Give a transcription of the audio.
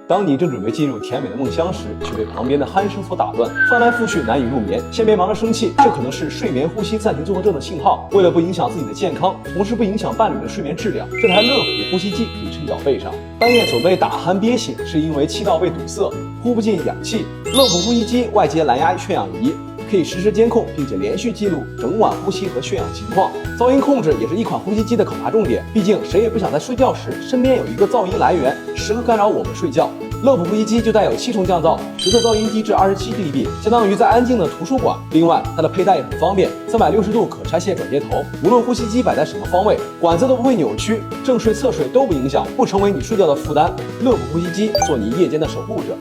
当你正准备进入甜美的梦乡时，却被旁边的鼾声所打断，翻来覆去难以入眠。先别忙着生气，这可能是睡眠呼吸暂停综合症的信号。为了不影响自己的健康，同时不影响伴侣的睡眠质量，这台乐普呼吸机可以趁脚背上。半夜总被打鼾憋醒，是因为气道被堵塞，呼不进氧气。乐普呼吸机外接蓝牙血氧仪，可以实时监控，并且连续记录整晚呼吸和血氧情况。噪音控制也是一款呼吸机的考察重点，毕竟谁也不想在睡觉时身边有一个噪音来源，时刻干扰我们睡觉。乐普呼吸机就带有7重降噪，实测噪音低至27dB，相当于在安静的图书馆。另外，它的佩戴也很方便，360度可拆卸转接头，无论呼吸机摆在什么方位，管子都不会扭曲，正睡侧睡都不影响，不成为你睡觉的负担。乐普呼吸机，做你夜间的守护者。